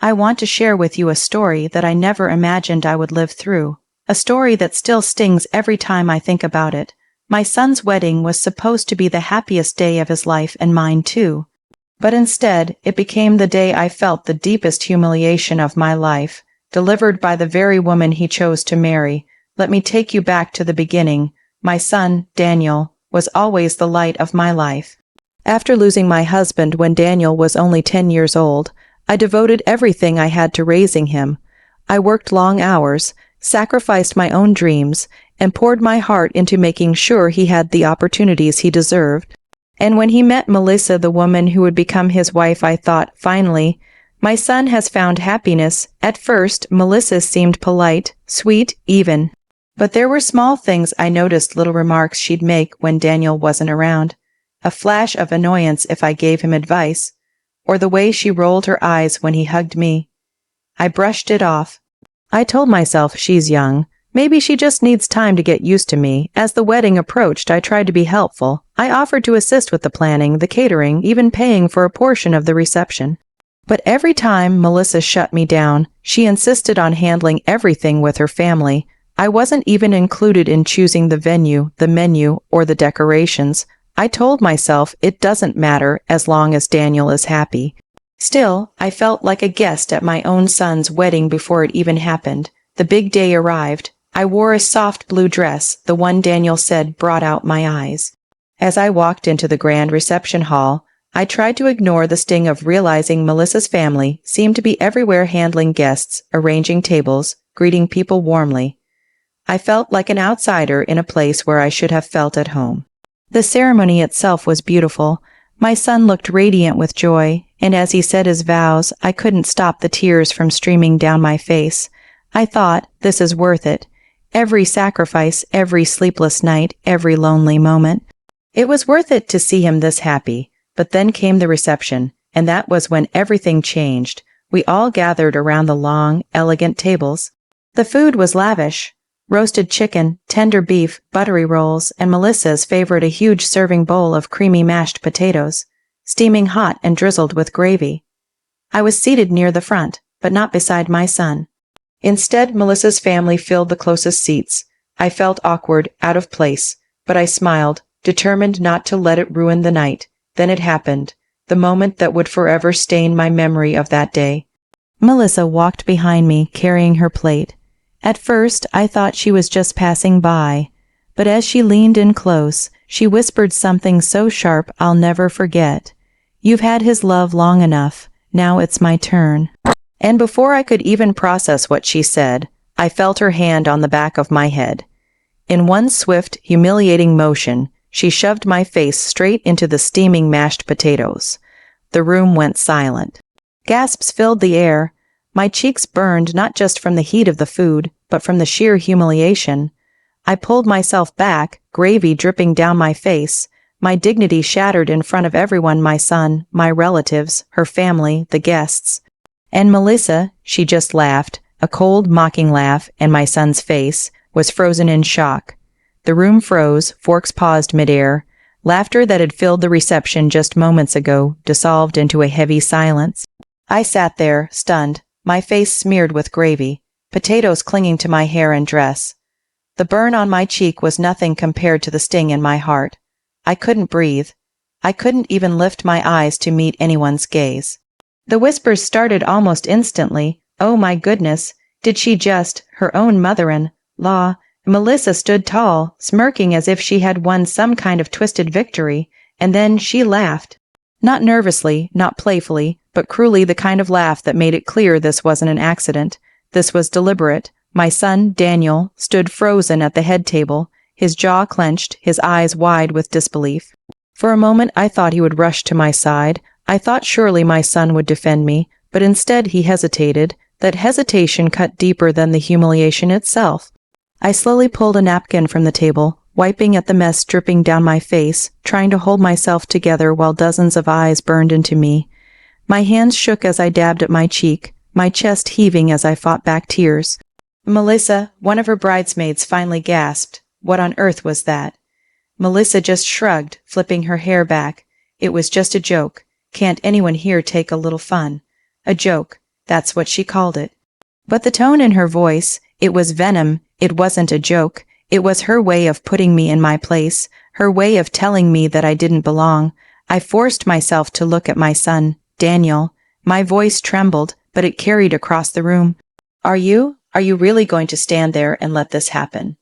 I want to share with you a story that I never imagined I would live through. A story that still stings every time I think about it. My son's wedding was supposed to be the happiest day of his life, and mine too. But instead, it became the day I felt the deepest humiliation of my life, delivered by the very woman he chose to marry. Let me take you back to the beginning. My son, Daniel, was always the light of my life. After losing my husband when Daniel was only 10 years old, I devoted everything I had to raising him. I worked long hours, sacrificed my own dreams, and poured my heart into making sure he had the opportunities he deserved. And when he met Melissa, the woman who would become his wife, I thought, finally, my son has found happiness. At first, Melissa seemed polite, sweet, even. But there were small things I noticed, little remarks she'd make when Daniel wasn't around. A flash of annoyance if I gave him advice, or the way she rolled her eyes when he hugged me. I brushed it off. I told myself, she's young. Maybe she just needs time to get used to me. As the wedding approached, I tried to be helpful. I offered to assist with the planning, the catering, even paying for a portion of the reception. But every time Melissa shut me down, she insisted on handling everything with her family. I wasn't even included in choosing the venue, the menu, or the decorations. I told myself it doesn't matter as long as Daniel is happy. Still, I felt like a guest at my own son's wedding before it even happened. The big day arrived. I wore a soft blue dress, the one Daniel said brought out my eyes. As I walked into the grand reception hall, I tried to ignore the sting of realizing Melissa's family seemed to be everywhere, handling guests, arranging tables, greeting people warmly. I felt like an outsider in a place where I should have felt at home. The ceremony itself was beautiful. My son looked radiant with joy, and as he said his vows, I couldn't stop the tears from streaming down my face. I thought, this is worth it. Every sacrifice, every sleepless night, every lonely moment. It was worth it to see him this happy. But then came the reception, and that was when everything changed. We all gathered around the long, elegant tables. The food was lavish. Roasted chicken, tender beef, buttery rolls, and Melissa's favorite, a huge serving bowl of creamy mashed potatoes, steaming hot and drizzled with gravy. I was seated near the front, but not beside my son. Instead, Melissa's family filled the closest seats. I felt awkward, out of place, but I smiled, determined not to let it ruin the night. Then it happened, the moment that would forever stain my memory of that day. Melissa walked behind me, carrying her plate. At first, I thought she was just passing by, but as she leaned in close, she whispered something so sharp I'll never forget. You've had his love long enough. Now it's my turn. And before I could even process what she said, I felt her hand on the back of my head. In one swift, humiliating motion, she shoved my face straight into the steaming mashed potatoes. The room went silent. Gasps filled the air. My cheeks burned not just from the heat of the food, but from the sheer humiliation. I pulled myself back, gravy dripping down my face, my dignity shattered in front of everyone, my son, my relatives, her family, the guests. And Melissa, she just laughed, a cold, mocking laugh, and my son's face was frozen in shock. The room froze, forks paused midair. Laughter that had filled the reception just moments ago dissolved into a heavy silence. I sat there, stunned, my face smeared with gravy, potatoes clinging to my hair and dress. The burn on my cheek was nothing compared to the sting in my heart. I couldn't breathe. I couldn't even lift my eyes to meet anyone's gaze. The whispers started almost instantly. Oh my goodness, did she just, her own mother-in-law? Melissa stood tall, smirking as if she had won some kind of twisted victory, and then she laughed. Not nervously, not playfully, but cruelly, the kind of laugh that made it clear this wasn't an accident. This was deliberate. My son, Daniel, stood frozen at the head table, his jaw clenched, his eyes wide with disbelief. For a moment I thought he would rush to my side. I thought surely my son would defend me, but instead he hesitated. That hesitation cut deeper than the humiliation itself. I slowly pulled a napkin from the table, wiping at the mess dripping down my face, trying to hold myself together while dozens of eyes burned into me. My hands shook as I dabbed at my cheek, my chest heaving as I fought back tears. Melissa, one of her bridesmaids, finally gasped. What on earth was that? Melissa just shrugged, flipping her hair back. It was just a joke. Can't anyone here take a little fun? A joke. That's what she called it. But the tone in her voice, it was venom, it wasn't a joke. It was her way of putting me in my place, her way of telling me that I didn't belong. I forced myself to look at my son, Daniel. My voice trembled, but it carried across the room. Are you really going to stand there and let this happen?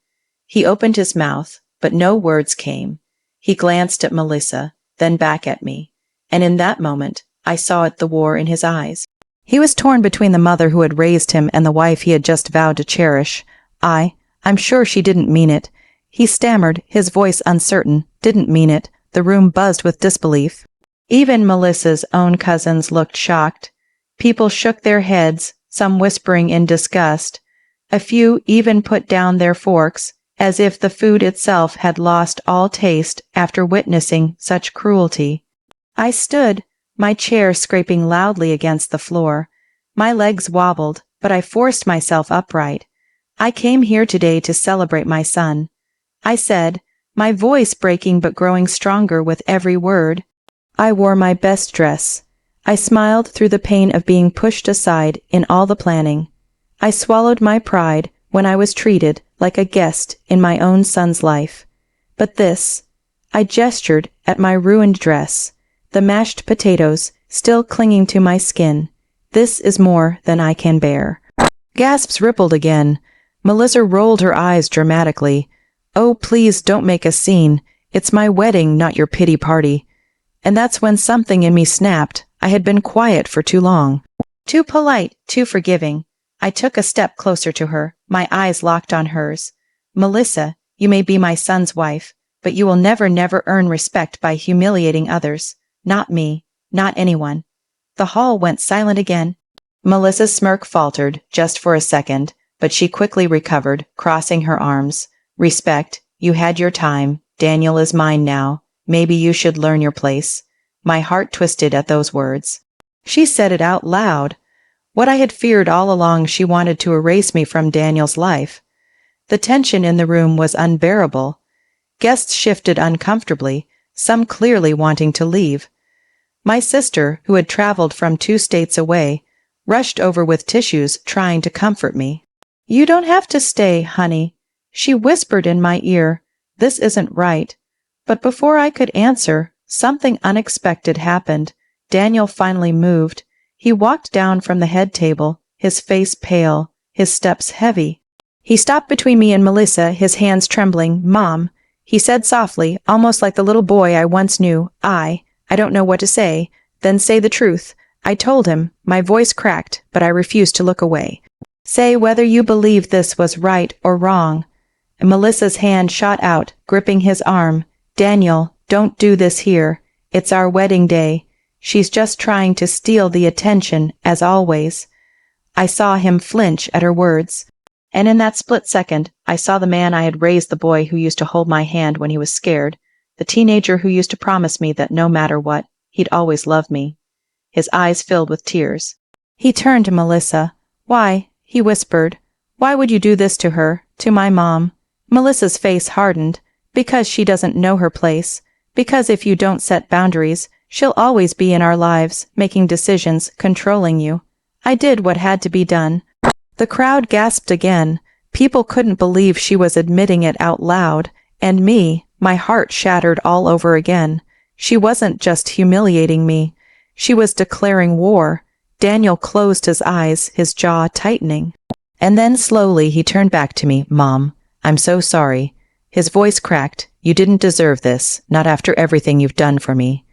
He opened his mouth, but no words came. He glanced at Melissa, then back at me. And in that moment, I saw the war in his eyes. He was torn between the mother who had raised him and the wife he had just vowed to cherish. I'm sure she didn't mean it. He stammered, his voice uncertain. Didn't mean it. The room buzzed with disbelief. Even Melissa's own cousins looked shocked. People shook their heads, some whispering in disgust. A few even put down their forks, as if the food itself had lost all taste after witnessing such cruelty. I stood, my chair scraping loudly against the floor. My legs wobbled, but I forced myself upright. I came here today to celebrate my son. I said, my voice breaking but growing stronger with every word. I wore my best dress. I smiled through the pain of being pushed aside in all the planning. I swallowed my pride when I was treated like a guest in my own son's life. But this, I gestured at my ruined dress, the mashed potatoes still clinging to my skin. This is more than I can bear. Gasps rippled again. Melissa rolled her eyes dramatically. Oh, please don't make a scene. It's my wedding, not your pity party. And that's when something in me snapped. I had been quiet for too long. Too polite, too forgiving. I took a step closer to her, my eyes locked on hers. Melissa, you may be my son's wife, but you will never earn respect by humiliating others. Not me, not anyone. The hall went silent again. Melissa's smirk faltered, just for a second, but she quickly recovered, crossing her arms. Respect, you had your time. Daniel is mine now. Maybe you should learn your place. My heart twisted at those words. She said it out loud. What I had feared all along, she wanted to erase me from Daniel's life. The tension in the room was unbearable. Guests shifted uncomfortably, some clearly wanting to leave. My sister, who had traveled from 2 states away, rushed over with tissues, trying to comfort me. You don't have to stay, honey. She whispered in my ear, this isn't right. But before I could answer, something unexpected happened. Daniel finally moved. He walked down from the head table, his face pale, his steps heavy. He stopped between me and Melissa, his hands trembling. Mom, he said softly, almost like the little boy I once knew. I don't know what to say. Then say the truth. I told him. My voice cracked, but I refused to look away. Say whether you believe this was right or wrong. And Melissa's hand shot out, gripping his arm. Daniel, don't do this here. It's our wedding day. She's just trying to steal the attention, as always. I saw him flinch at her words. And in that split second, I saw the man I had raised, the boy who used to hold my hand when he was scared, the teenager who used to promise me that no matter what, he'd always love me. His eyes filled with tears. He turned to Melissa. Why, he whispered, why would you do this to her, to my mom? Melissa's face hardened. Because she doesn't know her place. Because if you don't set boundaries, she'll always be in our lives, making decisions, controlling you. I did what had to be done. The crowd gasped again. People couldn't believe she was admitting it out loud. And me, my heart shattered all over again. She wasn't just humiliating me. She was declaring war. Daniel closed his eyes, his jaw tightening. And then slowly he turned back to me. Mom, I'm so sorry. His voice cracked. You didn't deserve this, not after everything you've done for me.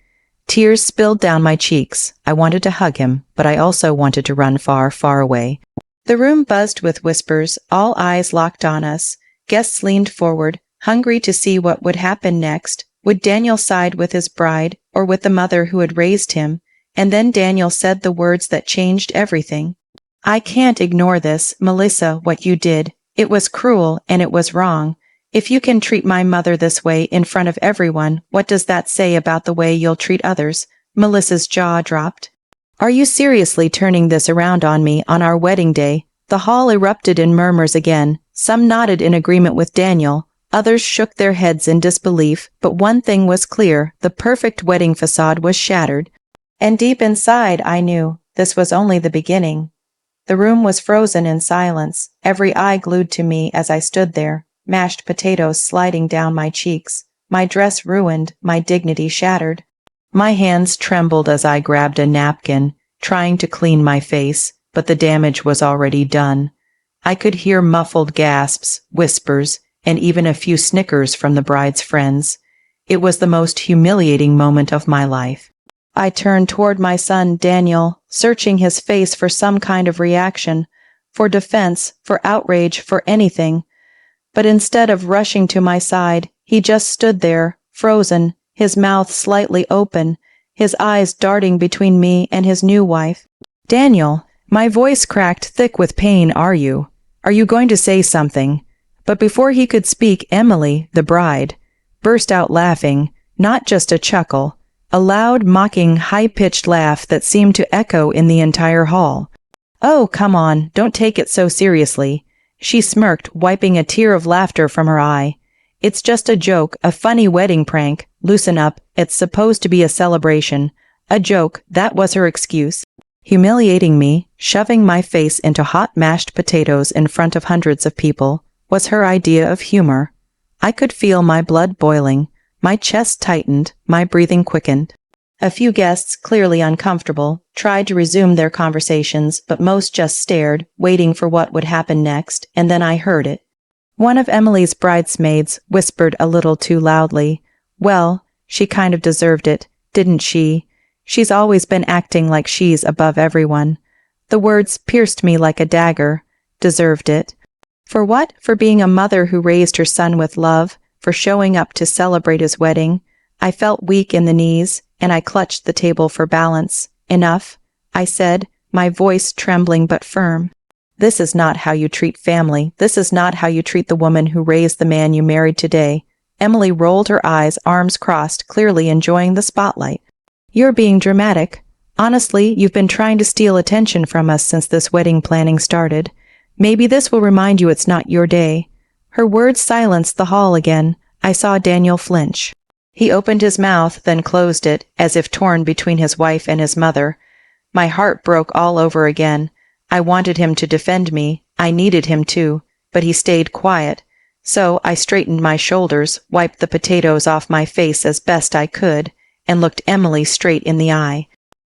Tears spilled down my cheeks. I wanted to hug him, but I also wanted to run far, far away. The room buzzed with whispers, all eyes locked on us. Guests leaned forward, hungry to see what would happen next. Would Daniel side with his bride, or with the mother who had raised him? And then Daniel said the words that changed everything. I can't ignore this, Melissa, what you did. It was cruel, and it was wrong. If you can treat my mother this way in front of everyone, what does that say about the way you'll treat others? Melissa's jaw dropped. Are you seriously turning this around on me on our wedding day? The hall erupted in murmurs again. Some nodded in agreement with Daniel. Others shook their heads in disbelief, but one thing was clear. The perfect wedding facade was shattered. And deep inside, I knew this was only the beginning. The room was frozen in silence, every eye glued to me as I stood there, mashed potatoes sliding down my cheeks, my dress ruined, my dignity shattered. My hands trembled as I grabbed a napkin, trying to clean my face, but the damage was already done. I could hear muffled gasps, whispers, and even a few snickers from the bride's friends. It was the most humiliating moment of my life. I turned toward my son, Daniel, searching his face for some kind of reaction, for defense, for outrage, for anything. But instead of rushing to my side, he just stood there, frozen, his mouth slightly open, his eyes darting between me and his new wife. "Daniel," my voice cracked thick with pain, "Are you going to say something?" But before he could speak, Emily, the bride, burst out laughing, not just a chuckle, a loud, mocking, high-pitched laugh that seemed to echo in the entire hall. "Oh, come on, don't take it so seriously," she smirked, wiping a tear of laughter from her eye. "It's just a joke, a funny wedding prank. Loosen up, it's supposed to be a celebration." A joke, that was her excuse. Humiliating me, shoving my face into hot mashed potatoes in front of hundreds of people, was her idea of humor. I could feel my blood boiling, my chest tightened, my breathing quickened. A few guests, clearly uncomfortable, tried to resume their conversations, but most just stared, waiting for what would happen next, and then I heard it. One of Emily's bridesmaids whispered a little too loudly, "Well, she kind of deserved it, didn't she? She's always been acting like she's above everyone." The words pierced me like a dagger. Deserved it. For what? For being a mother who raised her son with love, for showing up to celebrate his wedding. I felt weak in the knees, and I clutched the table for balance. "Enough," I said, my voice trembling but firm. "This is not how you treat family. This is not how you treat the woman who raised the man you married today." Emily rolled her eyes, arms crossed, clearly enjoying the spotlight. "You're being dramatic. Honestly, you've been trying to steal attention from us since this wedding planning started. Maybe this will remind you it's not your day." Her words silenced the hall again. I saw Daniel flinch. He opened his mouth, then closed it, as if torn between his wife and his mother. My heart broke all over again. I wanted him to defend me. I needed him to, but he stayed quiet. So I straightened my shoulders, wiped the potatoes off my face as best I could, and looked Emily straight in the eye.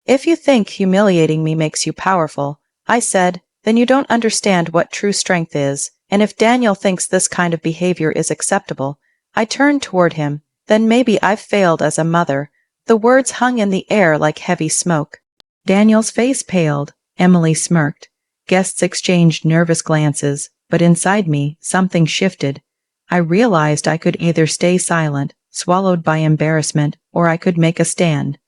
"If you think humiliating me makes you powerful," I said, "then you don't understand what true strength is. And if Daniel thinks this kind of behavior is acceptable," I turned toward him, "then maybe I've failed as a mother." The words hung in the air like heavy smoke. Daniel's face paled. Emily smirked. Guests exchanged nervous glances, but inside me, something shifted. I realized I could either stay silent, swallowed by embarrassment, or I could make a stand.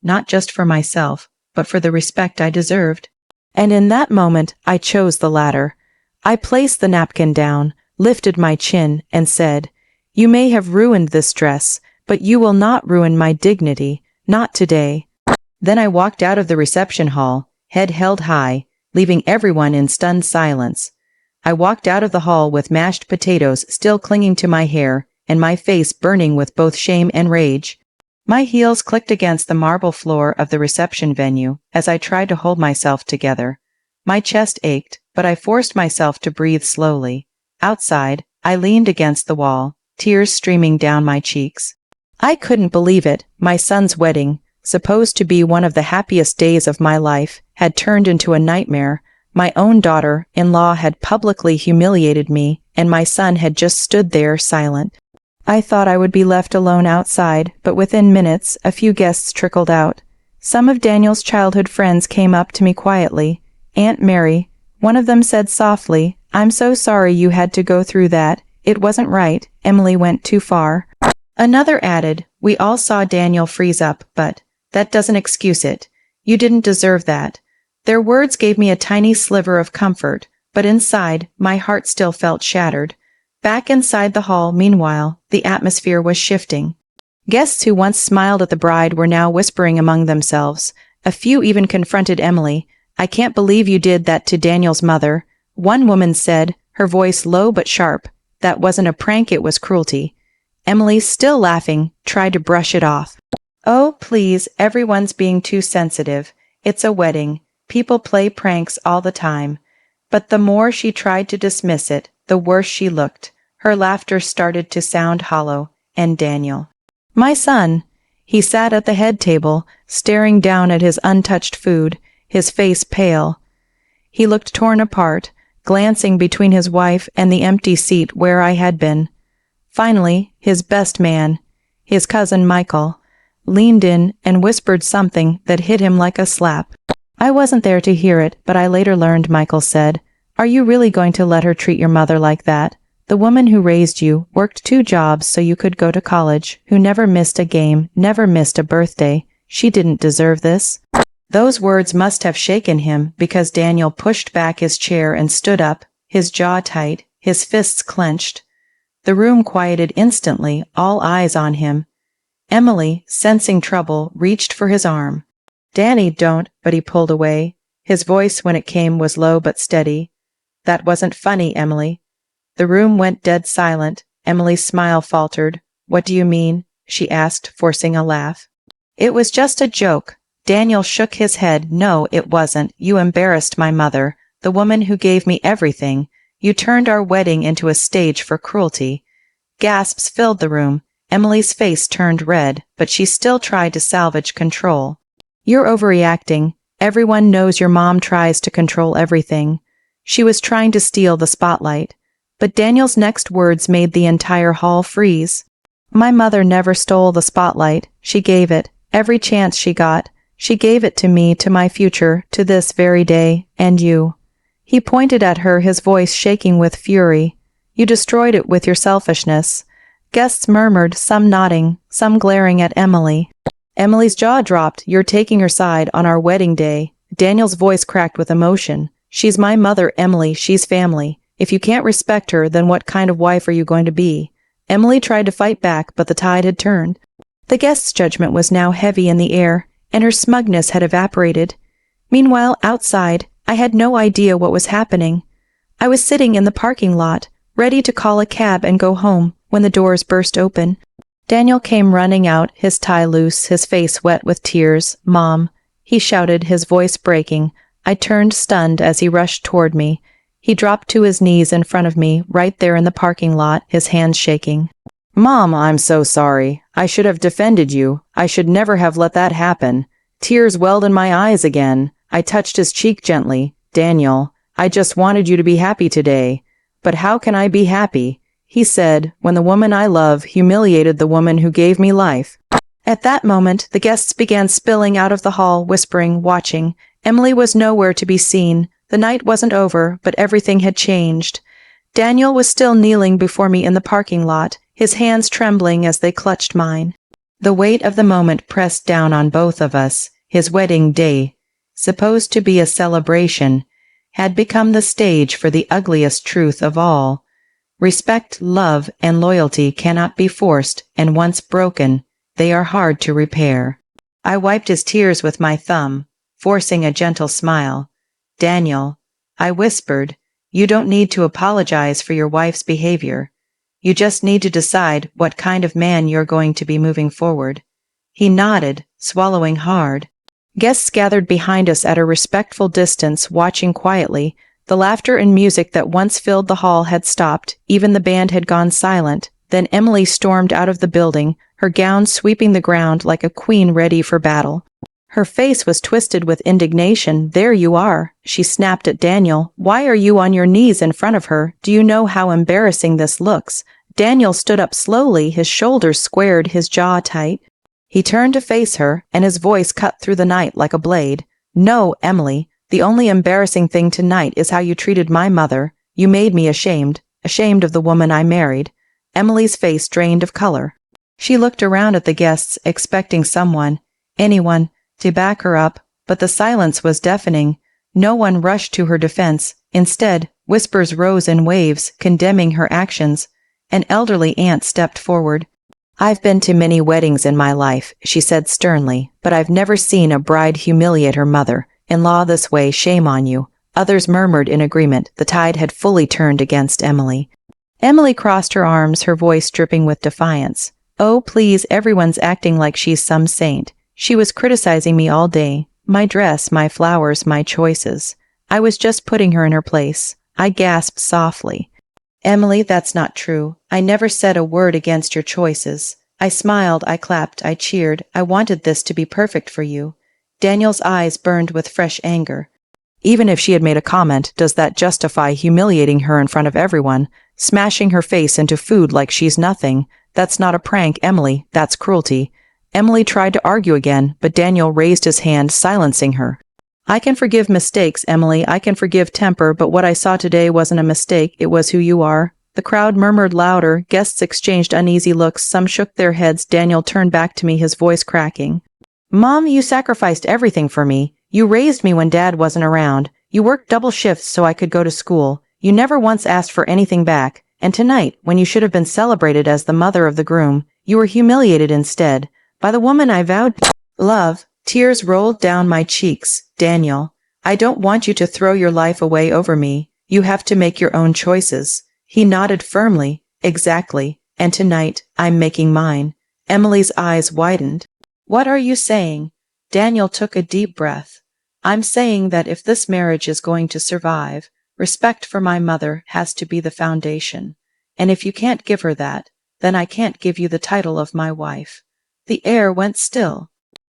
Not just for myself, but for the respect I deserved. And in that moment, I chose the latter. I placed the napkin down, lifted my chin, and said, "You may have ruined this dress, but you will not ruin my dignity, not today." Then I walked out of the reception hall, head held high, leaving everyone in stunned silence. I walked out of the hall with mashed potatoes still clinging to my hair, and my face burning with both shame and rage. My heels clicked against the marble floor of the reception venue as I tried to hold myself together. My chest ached, but I forced myself to breathe slowly. Outside, I leaned against the wall, tears streaming down my cheeks. I couldn't believe it. My son's wedding, supposed to be one of the happiest days of my life, had turned into a nightmare. My own daughter-in-law had publicly humiliated me, and my son had just stood there silent. I thought I would be left alone outside, but within minutes, a few guests trickled out. Some of Daniel's childhood friends came up to me quietly. Aunt Mary, one of them said softly, "I'm so sorry you had to go through that. It wasn't right. Emily went too far." Another added, "We all saw Daniel freeze up, but that doesn't excuse it. You didn't deserve that." Their words gave me a tiny sliver of comfort, but inside, my heart still felt shattered. Back inside the hall, meanwhile, the atmosphere was shifting. Guests who once smiled at the bride were now whispering among themselves. A few even confronted Emily. "I can't believe you did that to Daniel's mother." One woman said, her voice low but sharp, "That wasn't a prank, it was cruelty." Emily, still laughing, tried to brush it off. "Oh, please, everyone's being too sensitive. It's a wedding. People play pranks all the time. But the more she tried to dismiss it, the worse she looked. Her laughter started to sound hollow. And Daniel, my son, he sat at the head table, staring down at his untouched food, his face pale. He looked torn apart, glancing between his wife and the empty seat where I had been. Finally, his best man, his cousin Michael, leaned in and whispered something that hit him like a slap. I wasn't there to hear it, but I later learned Michael said, "Are you really going to let her treat your mother like that? The woman who raised you, worked 2 jobs so you could go to college, who never missed a game, never missed a birthday. She didn't deserve this." Those words must have shaken him because Daniel pushed back his chair and stood up, his jaw tight, his fists clenched. The room quieted instantly, all eyes on him. Emily, sensing trouble, reached for his arm. "Danny, don't," but he pulled away. His voice when it came was low but steady. "That wasn't funny, Emily." The room went dead silent. Emily's smile faltered. "What do you mean?" she asked, forcing a laugh. "It was just a joke." Daniel shook his head. "No, it wasn't. You embarrassed my mother, the woman who gave me everything. You turned our wedding into a stage for cruelty." Gasps filled the room. Emily's face turned red, but she still tried to salvage control. "You're overreacting. Everyone knows your mom tries to control everything." She was trying to steal the spotlight. But Daniel's next words made the entire hall freeze. "My mother never stole the spotlight. She gave it. Every chance she got. She gave it to me, to my future, to this very day, and you." He pointed at her, his voice shaking with fury. "You destroyed it with your selfishness." Guests murmured, some nodding, some glaring at Emily. Emily's jaw dropped. "You're taking her side on our wedding day." Daniel's voice cracked with emotion. "She's my mother, Emily. She's family. If you can't respect her, then what kind of wife are you going to be?" Emily tried to fight back, but the tide had turned. The guest's judgment was now heavy in the air, and her smugness had evaporated. Meanwhile, outside, I had no idea what was happening. I was sitting in the parking lot, ready to call a cab and go home, when the doors burst open. Daniel came running out, his tie loose, his face wet with tears. "Mom," he shouted, his voice breaking. I turned stunned as he rushed toward me. He dropped to his knees in front of me, right there in the parking lot, his hands shaking. "Mom, I'm so sorry. I should have defended you. I should never have let that happen." Tears welled in my eyes again. I touched his cheek gently. "Daniel, I just wanted you to be happy today." "But how can I be happy?" he said, "when the woman I love humiliated the woman who gave me life." At that moment, the guests began spilling out of the hall, whispering, watching. Emily was nowhere to be seen. The night wasn't over, but everything had changed. Daniel was still kneeling before me in the parking lot, his hands trembling as they clutched mine. The weight of the moment pressed down on both of us. His wedding day, supposed to be a celebration, had become the stage for the ugliest truth of all. Respect, love, and loyalty cannot be forced, and once broken, they are hard to repair. I wiped his tears with my thumb, forcing a gentle smile. "Daniel," I whispered, "you don't need to apologize for your wife's behavior. You just need to decide what kind of man you're going to be moving forward." He nodded, swallowing hard. Guests gathered behind us at a respectful distance, watching quietly. The laughter and music that once filled the hall had stopped. Even the band had gone silent. Then Emily stormed out of the building, her gown sweeping the ground like a queen ready for battle. Her face was twisted with indignation. "There you are," she snapped at Daniel. "Why are you on your knees in front of her? Do you know how embarrassing this looks?" Daniel stood up slowly, his shoulders squared, his jaw tight. He turned to face her, and his voice cut through the night like a blade. "No, Emily, the only embarrassing thing tonight is how you treated my mother. You made me ashamed of the woman I married." Emily's face drained of color. She looked around at the guests, expecting someone, anyone, to back her up, but the silence was deafening. No one rushed to her defense. Instead, whispers rose in waves, condemning her actions. An elderly aunt stepped forward. "I've been to many weddings in my life," she said sternly, "but I've never seen a bride humiliate her mother-in-law this way. Shame on you." Others murmured in agreement. The tide had fully turned against Emily. Emily crossed her arms, her voice dripping with defiance. "Oh, please, everyone's acting like she's some saint. She was criticizing me all day. my dress, my flowers, my choices. I was just putting her in her place. I gasped softly. Emily, that's not true. I never said a word against your choices. I smiled, I clapped, I cheered. I wanted this to be perfect for you. Daniel's eyes burned with fresh anger. Even if she had made a comment, does that justify humiliating her in front of everyone, smashing her face into food like she's nothing? That's not a prank, Emily. That's cruelty. Emily tried to argue again, but Daniel raised his hand, silencing her. I can forgive mistakes, Emily. I can forgive temper, but what I saw today wasn't a mistake. It was who you are. The crowd murmured louder. Guests exchanged uneasy looks. Some shook their heads. Daniel turned back to me, his voice cracking. Mom, you sacrificed everything for me. You raised me when Dad wasn't around. You worked double shifts so I could go to school. You never once asked for anything back. And tonight, when you should have been celebrated as the mother of the groom, you were humiliated instead. By the woman I vowed to love. Tears rolled down my cheeks. Daniel, I don't want you to throw your life away over me. You have to make your own choices. He nodded firmly. Exactly. And tonight, I'm making mine. Emily's eyes widened. What are you saying? Daniel took a deep breath. I'm saying that if this marriage is going to survive, respect for my mother has to be the foundation. And if you can't give her that, then I can't give you the title of my wife. The air went still.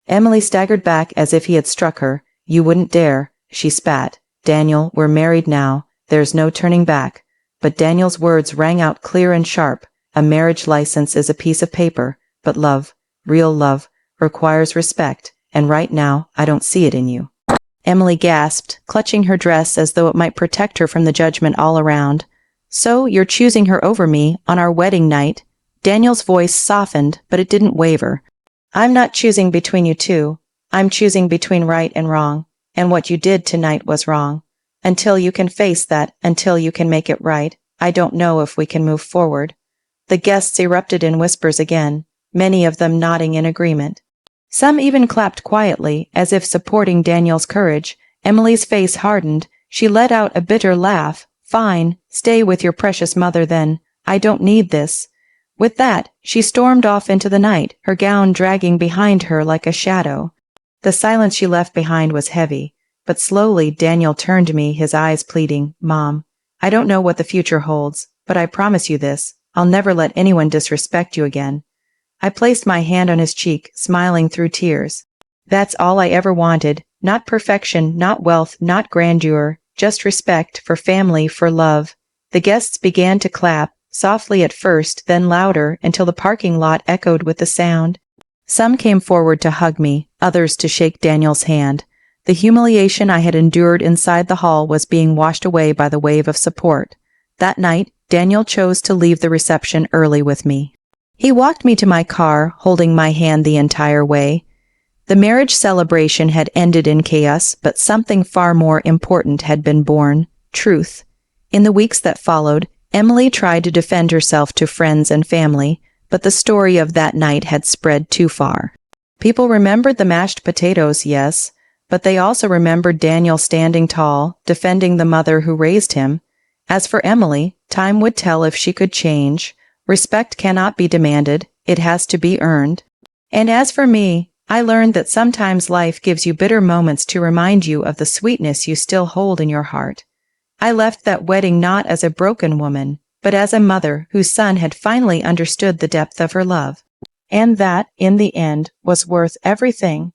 Emily staggered back as if he had struck her. You wouldn't dare, she spat. Daniel, we're married now. There's no turning back. But Daniel's words rang out clear and sharp. A marriage license is a piece of paper, but love, real love, requires respect, and right now, I don't see it in you. Emily gasped, clutching her dress as though it might protect her from the judgment all around. So, you're choosing her over me on our wedding night? Daniel's voice softened, but it didn't waver. I'm not choosing between you two. I'm choosing between right and wrong, and what you did tonight was wrong. Until you can face that, until you can make it right, I don't know if we can move forward. The guests erupted in whispers again, many of them nodding in agreement. Some even clapped quietly, as if supporting Daniel's courage. Emily's face hardened. She let out a bitter laugh. Fine, stay with your precious mother then. I don't need this. With that, she stormed off into the night, her gown dragging behind her like a shadow. The silence she left behind was heavy, but slowly Daniel turned to me, his eyes pleading, Mom, I don't know what the future holds, but I promise you this, I'll never let anyone disrespect you again. I placed my hand on his cheek, smiling through tears. That's all I ever wanted, not perfection, not wealth, not grandeur, just respect for family, for love. The guests began to clap, softly at first, then louder, until the parking lot echoed with the sound. Some came forward to hug me, others to shake Daniel's hand. The humiliation I had endured inside the hall was being washed away by the wave of support. That night, Daniel chose to leave the reception early with me. He walked me to my car, holding my hand the entire way. The marriage celebration had ended in chaos, but something far more important had been born: truth. In the weeks that followed, Emily tried to defend herself to friends and family, but the story of that night had spread too far. People remembered the mashed potatoes, yes, but they also remembered Daniel standing tall, defending the mother who raised him. As for Emily, time would tell if she could change. Respect cannot be demanded, it has to be earned. And as for me, I learned that sometimes life gives you bitter moments to remind you of the sweetness you still hold in your heart. I left that wedding not as a broken woman, but as a mother whose son had finally understood the depth of her love. And that, in the end, was worth everything.